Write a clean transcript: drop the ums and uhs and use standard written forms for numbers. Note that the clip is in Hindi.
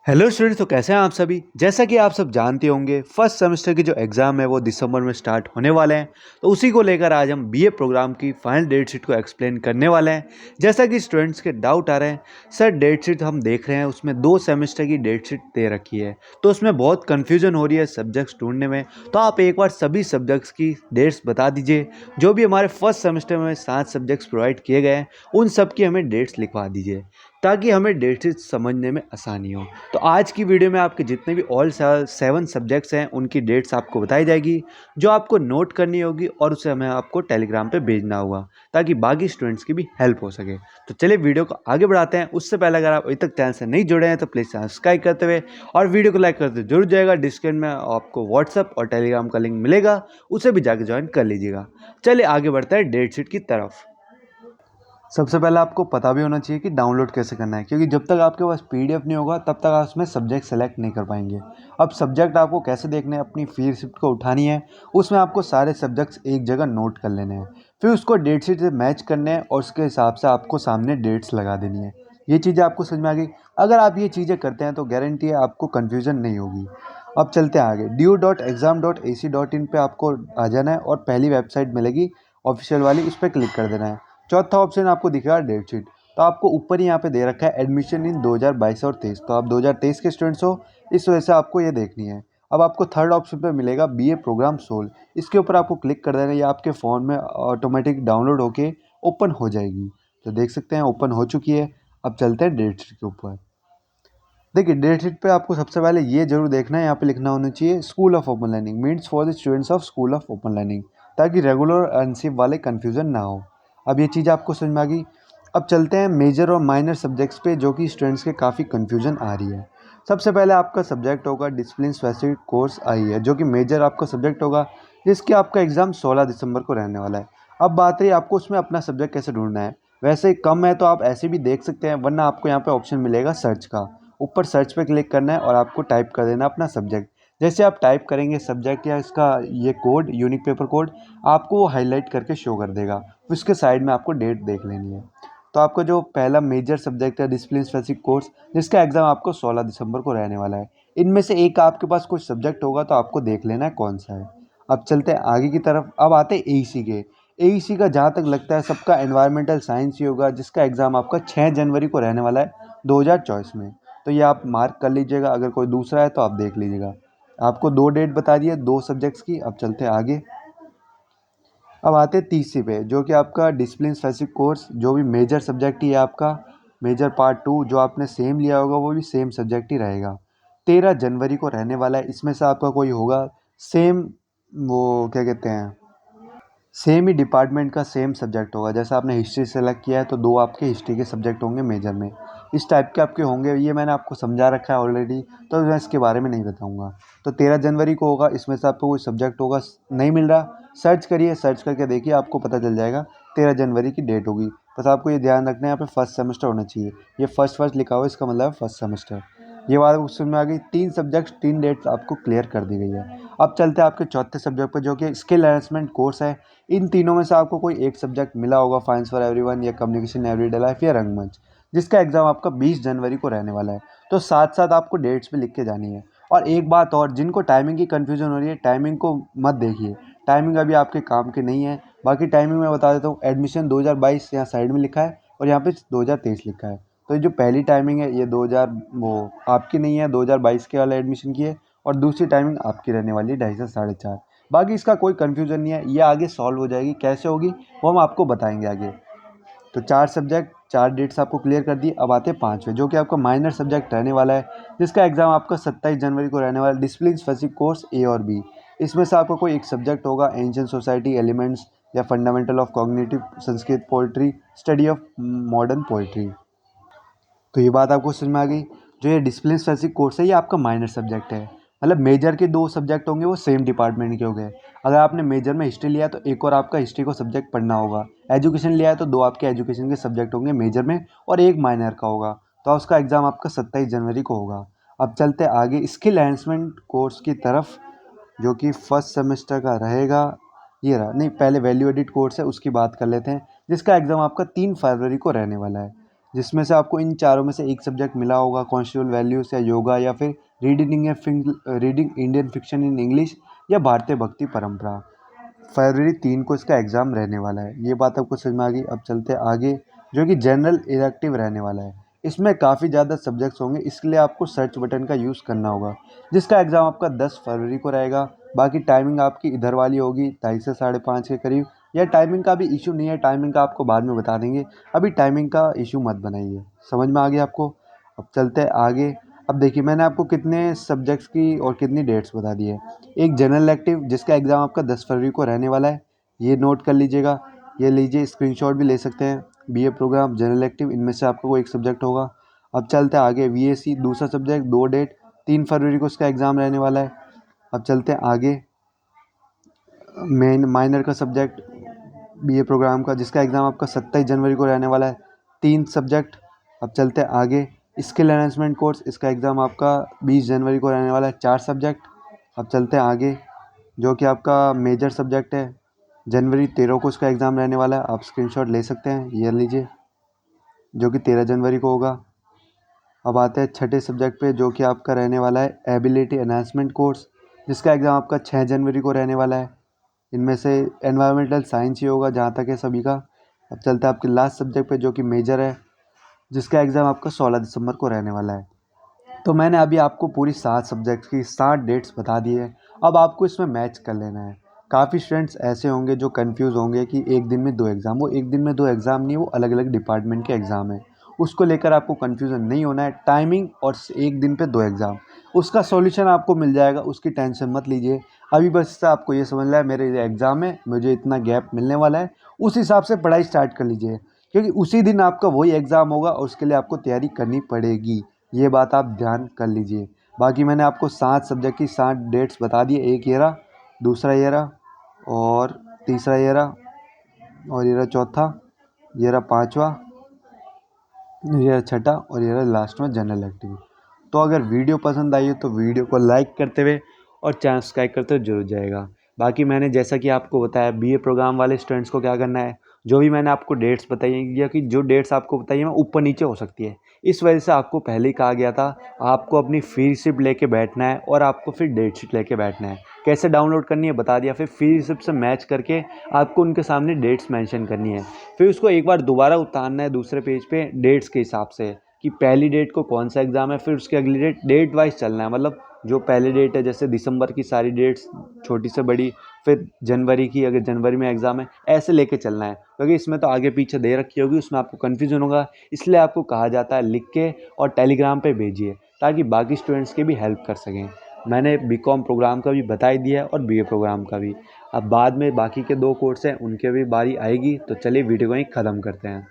हेलो स्टूडेंट्स, तो कैसे हैं आप सभी। जैसा कि आप सब जानते होंगे, फर्स्ट सेमेस्टर की जो एग्ज़ाम है वो दिसंबर में स्टार्ट होने वाले हैं। तो उसी को लेकर आज हम बीए प्रोग्राम की फाइनल डेट शीट को एक्सप्लेन करने वाले हैं। जैसा कि स्टूडेंट्स के डाउट आ रहे हैं, सर डेट शीट हम देख रहे हैं उसमें 2 सेमेस्टर की डेट शीट दे रखी है, तो उसमें बहुत कन्फ्यूजन हो रही है सब्जेक्ट्स ढूंढने में। तो आप एक बार सभी सब्जेक्ट्स की डेट्स बता दीजिए। जो भी हमारे फर्स्ट सेमेस्टर में 7 सब्जेक्ट्स प्रोवाइड किए गए हैं, उन सब की हमें डेट्स लिखवा दीजिए ताकि हमें डेट शीट समझने में आसानी हो। तो आज की वीडियो में आपके जितने भी ऑल 7 सब्जेक्ट्स हैं उनकी डेट्स आपको बताई जाएगी, जो आपको नोट करनी होगी और उसे हमें आपको टेलीग्राम पे भेजना होगा ताकि बाकी स्टूडेंट्स की भी हेल्प हो सके। तो चलिए वीडियो को आगे बढ़ाते हैं। उससे पहले अगर आप अभी तक चैनल से नहीं जुड़े हैं तो प्लीज़ सब्सक्राइब करते हुए और वीडियो को लाइक करते जरूर जाएगा। डिस्क्रिप्शन में आपको व्हाट्सअप और टेलीग्राम का लिंक मिलेगा, उसे भी जाकर ज्वाइन कर लीजिएगा। चलिए आगे बढ़ते हैं डेट शीट की तरफ। सबसे पहले आपको पता भी होना चाहिए कि डाउनलोड कैसे करना है, क्योंकि जब तक आपके पास पीडीएफ नहीं होगा तब तक आप उसमें सब्जेक्ट सेलेक्ट नहीं कर पाएंगे। अब सब्जेक्ट आपको कैसे देखने हैं, अपनी फ्री रिसिप्ट को उठानी है, उसमें आपको सारे सब्जेक्ट्स एक जगह नोट कर लेने हैं, फिर उसको डेट शीट से मैच करने हैं और उसके हिसाब से आपको सामने डेट्स लगा देनी है। ये चीज़ें आपको समझ में आ गई। अगर आप ये चीज़ें करते हैं तो गारंटी है आपको कन्फ्यूजन नहीं होगी। अब चलते हैं आगे। due.exam.ac.in पे आपको आ जाना है और पहली वेबसाइट मिलेगी ऑफिशियल वाली, उस पर क्लिक कर देना है। चौथा ऑप्शन आपको दिखेगा डेट शीट। तो आपको ऊपर ही यहाँ पे दे रखा है एडमिशन इन 2022 और 23। तो आप 2023 के स्टूडेंट्स हो, इस वजह से आपको ये देखनी है। अब आपको थर्ड ऑप्शन पे मिलेगा बीए प्रोग्राम सोल। इसके ऊपर आपको क्लिक कर देना है, ये आपके फ़ोन में ऑटोमेटिक डाउनलोड होके ओपन हो जाएगी। तो देख सकते हैं ओपन हो चुकी है। अब चलते हैं डेट शीट के ऊपर। देखिए डेट शीट पे आपको सबसे पहले ये जरूर देखना है, यहाँ पे लिखना होना चाहिए school of open learning means for the students of school of open learning, ताकि रेगुलर और अनसिप वाले कन्फ्यूजन ना हो। अब ये चीज़ आपको समझ में आ गई। अब चलते हैं मेजर और माइनर सब्जेक्ट्स पे, जो कि स्टूडेंट्स के काफ़ी कन्फ्यूजन आ रही है। सबसे पहले आपका सब्जेक्ट होगा डिसिप्लिन स्पेसिफिक कोर्स आई है, जो कि मेजर आपका सब्जेक्ट होगा, जिसके आपका एग्ज़ाम 16 दिसंबर को रहने वाला है। अब बात रही आपको उसमें अपना सब्जेक्ट कैसे ढूंढना है। वैसे कम है तो आप ऐसे भी देख सकते हैं, वरना आपको यहाँ पे ऑप्शन मिलेगा सर्च का। ऊपर सर्च पे क्लिक करना है और आपको टाइप कर देना अपना सब्जेक्ट। जैसे आप टाइप करेंगे सब्जेक्ट या इसका ये कोड, यूनिक पेपर कोड, आपको वो हाईलाइट करके शो कर देगा। उसके साइड में आपको डेट देख लेनी है। तो आपका जो पहला मेजर सब्जेक्ट है डिसिप्लिन स्पेसिफिक कोर्स, जिसका एग्ज़ाम आपको 16 दिसंबर को रहने वाला है, इनमें से एक आपके पास कुछ सब्जेक्ट होगा, तो आपको देख लेना है कौन सा है। अब चलते हैं आगे की तरफ। अब आते हैं एईसी के। एईसी का जहाँ तक लगता है सबका एनवायरमेंटल साइंस ही होगा, जिसका एग्ज़ाम आपका 6 जनवरी को रहने वाला है 2024 में। तो ये आप मार्क कर लीजिएगा, अगर कोई दूसरा है तो आप देख लीजिएगा। आपको 2 डेट बता दी है 2 सब्जेक्ट्स की। अब चलते हैं आगे। अब आते हैं तीसरी पे, जो कि आपका डिसिप्लिन स्पेसिफिक कोर्स, जो भी मेजर सब्जेक्ट ही है आपका। मेजर पार्ट 2 जो आपने सेम लिया होगा वो भी सेम सब्जेक्ट ही रहेगा। 13 जनवरी को रहने वाला है। इसमें से आपका कोई होगा सेम, वो क्या कहते हैं, सेम ही डिपार्टमेंट का सेम सब्जेक्ट होगा। जैसे आपने हिस्ट्री सेलेक्ट किया है तो 2 आपके हिस्ट्री के सब्जेक्ट होंगे मेजर में। इस टाइप के आपके होंगे, ये मैंने आपको समझा रखा है ऑलरेडी, तो मैं इसके बारे में नहीं बताऊंगा। तो 13 जनवरी को होगा। इसमें से आपको कोई सब्जेक्ट होगा नहीं मिल रहा, सर्च करिए, सर्च करके देखिए, आपको पता चल जाएगा 13 जनवरी की डेट होगी। बस आपको ये ध्यान रखना है, यहाँ पे फर्स्ट सेमेस्टर होना चाहिए। ये फर्स्ट लिखा हुआ है, इसका मतलब है फर्स्ट सेमेस्टर। ये बात आपको समझ में आ गई। 3 सब्जेक्ट 3 डेट्स आपको क्लियर कर दी गई है। अब चलते हैं आपके चौथे सब्जेक्ट पर, जो कि स्किल एनहांसमेंट कोर्स है। इन तीनों में से आपको कोई एक सब्जेक्ट मिला होगा, फाइनेंस फॉर एवरीवन या कम्युनिकेशन एवरीडे लाइफ या रंगमंच, जिसका एग्जाम आपका 20 जनवरी को रहने वाला है। तो साथ साथ आपको डेट्स भी लिख के जानी है। और एक बात और, जिनको टाइमिंग की कन्फ्यूजन हो रही है, टाइमिंग को मत देखिए, टाइमिंग अभी आपके काम की नहीं है। बाकी टाइमिंग मैं बता देता हूँ। एडमिशन 2022 यहाँ साइड में लिखा है और यहाँ पे 2023 लिखा है। तो ये जो पहली टाइमिंग है ये 2000 वो आपकी नहीं है, 2022 के वाले एडमिशन की है। और दूसरी टाइमिंग आपकी रहने वाली है 2:30 से 4:30। बाकी इसका कोई कन्फ्यूजन नहीं है, ये आगे सॉल्व हो जाएगी। कैसे होगी वो हम आपको बताएंगे आगे। तो 4 सब्जेक्ट 4 डेट्स आपको क्लियर कर दी। अब आते हैं 5वें, जो कि आपका माइनर सब्जेक्ट रहने वाला है, जिसका एग्जाम आपका 27 जनवरी को रहने वाला है। डिसिप्लिन स्पेसिफिक कोर्स ए और बी। इसमें से आपको कोई एक सब्जेक्ट होगा एंशिएंट सोसाइटी एलिमेंट्स या fundamental of cognitive Sanskrit poetry, study of modern poetry. तो ये बात आपको समझ में आ गई। जो ये डिसिप्लिन स्पेसिफिक कोर्स है ये आपका माइनर सब्जेक्ट है, मतलब मेजर के 2 सब्जेक्ट होंगे वो सेम डिपार्टमेंट के हो गए। अगर आपने मेजर में हिस्ट्री लिया तो एक और आपका हिस्ट्री को सब्जेक्ट पढ़ना होगा। एजुकेशन लिया है तो 2 आपके एजुकेशन के सब्जेक्ट होंगे मेजर में और एक माइनर का होगा। तो उसका एग्ज़ाम आपका 27 जनवरी को होगा। अब चलते आगे स्किल एनहांसमेंट कोर्स की तरफ, जो कि फर्स्ट सेमेस्टर का रहेगा। ये रहा, नहीं पहले वैल्यू एडिट कोर्स है उसकी बात कर लेते हैं, जिसका एग्ज़ाम आपका 3 फरवरी को रहने वाला है। जिसमें से आपको इन चारों में से एक सब्जेक्ट मिला होगा, कॉन्स्टिट्यूशनल वैल्यूज़ या योगा या फिर reading Indian fiction in English या भारतीय भक्ति परंपरा। फरवरी 3 को इसका एग्ज़ाम रहने वाला है। ये बात आपको समझ में आ गई। अब चलते आगे, जो कि जनरल इलेक्टिव रहने वाला है। इसमें काफ़ी ज़्यादा सब्जेक्ट्स होंगे, इसके लिए आपको सर्च बटन का यूज़ करना होगा, जिसका एग्ज़ाम आपका 10 फरवरी को रहेगा। बाकी टाइमिंग आपकी इधर वाली होगी 2:30 से 5:30 के करीब। या टाइमिंग का भी इशू नहीं है, टाइमिंग का आपको बाद में बता देंगे, अभी टाइमिंग का इशू मत बनाइए। समझ में आ गया आपको? अब चलते हैं आगे। अब देखिए, मैंने आपको कितने सब्जेक्ट्स की और कितनी डेट्स बता दी है। एक जनरल इलेक्टिव जिसका एग्ज़ाम आपका 10 फरवरी को रहने वाला है, ये नोट कर लीजिएगा। ये लीजिए, स्क्रीनशॉट भी ले सकते हैं। बीए प्रोग्राम, जनरल इलेक्टिव, इनमें से आपका कोई एक सब्जेक्ट होगा। अब चलते हैं आगे, वीएसी दूसरा सब्जेक्ट, 2 डेट, 3 फरवरी को इसका एग्ज़ाम रहने वाला है। अब चलते हैं आगे, माइनर का सब्जेक्ट बीए प्रोग्राम का, जिसका एग्ज़ाम आपका 27 जनवरी को रहने वाला है, 3 सब्जेक्ट। अब चलते हैं आगे, स्किल एनहांसमेंट कोर्स, इसका एग्ज़ाम आपका 20 जनवरी को रहने वाला है, 4 सब्जेक्ट। अब चलते हैं आगे, जो कि आपका मेजर सब्जेक्ट है, जनवरी 13 को इसका एग्ज़ाम रहने वाला है। आप स्क्रीनशॉट ले सकते हैं, ये लीजिए, जो कि 13 जनवरी को होगा। अब आते हैं छठे सब्जेक्ट पे, जो कि आपका रहने वाला है एबिलिटी एनहांसमेंट कोर्स, जिसका एग्ज़ाम आपका 6 जनवरी को रहने वाला है। इनमें से एनवायरमेंटल साइंस ही होगा जहाँ तक है सभी का। अब चलते हैं आपके लास्ट सब्जेक्ट पे, जो कि मेजर है, जिसका एग्ज़ाम आपका 16 दिसंबर को रहने वाला है। तो मैंने अभी आपको पूरी 7 सब्जेक्ट्स की 7 डेट्स बता दी है। अब आपको इसमें मैच कर लेना है। काफ़ी स्टूडेंट्स ऐसे होंगे जो कंफ्यूज होंगे कि एक दिन में 2 एग्ज़ाम, वो एक दिन में 2 एग्ज़ाम नहीं है, वो अलग अलग डिपार्टमेंट के एग्ज़ाम है। उसको लेकर आपको कन्फ्यूज़न नहीं होना है। टाइमिंग और एक दिन पे 2 एग्ज़ाम, उसका सॉल्यूशन आपको मिल जाएगा, उसकी टेंशन मत लीजिए। अभी बस आपको ये समझना है, मेरे ये एग्ज़ाम है, मुझे इतना गैप मिलने वाला है, उस हिसाब से पढ़ाई स्टार्ट कर लीजिए, क्योंकि उसी दिन आपका वही एग्ज़ाम होगा और उसके लिए आपको तैयारी करनी पड़ेगी। ये बात आप ध्यान कर लीजिए। बाकी मैंने आपको 7 सब्जेक्ट की 7 डेट्स बता दी है। एक ये रहा, दूसरा ये रहा, और तीसरा ये रहा, और ये रहा चौथा, ये रहा पाँचवा, ये रहा छठा, और ये रहा लास्ट में जनरल एक्टिविटी। तो अगर वीडियो पसंद आई हो तो वीडियो को लाइक करते हुए और चैनल सब्सक्राइब करते हुए जरूर जाएगा। बाकी मैंने जैसा कि आपको बताया, बीए प्रोग्राम वाले स्टूडेंट्स को क्या करना है, जो भी मैंने आपको डेट्स बताई हैं, या कि जो डेट्स आपको बताई हैं ऊपर नीचे हो सकती है, इस वजह से आपको पहले ही कहा गया था, आपको अपनी फ्री रिसिप्ट लेके बैठना है और आपको फिर डेट शीट लेके बैठना है। कैसे डाउनलोड करनी है बता दिया, फिर फ्री रिसिप्ट से मैच करके आपको उनके सामने डेट्स मेंशन करनी है। फिर उसको एक बार दोबारा उतारना है दूसरे पेज पे डेट्स के हिसाब से, कि पहली डेट को कौन सा एग्ज़ाम है, फिर उसकी अगली डेट वाइज चलना है। मतलब जो पहली डेट है, जैसे दिसंबर की सारी डेट्स छोटी से बड़ी, फिर जनवरी की, अगर जनवरी में एग्ज़ाम है, ऐसे लेके चलना है, क्योंकि इसमें तो आगे पीछे दे रखी होगी, उसमें आपको कन्फ्यूजन होगा। इसलिए आपको कहा जाता है लिख के और टेलीग्राम पे भेजिए, ताकि बाकी स्टूडेंट्स की भी हेल्प कर सकें। मैंने बीकॉम प्रोग्राम का भी बता ही दिया है और बीए प्रोग्राम का भी। अब बाद में बाकी के 2 कोर्स हैं, उनके भी बारी आएगी। तो चलिए वीडियो को ही ख़त्म करते हैं।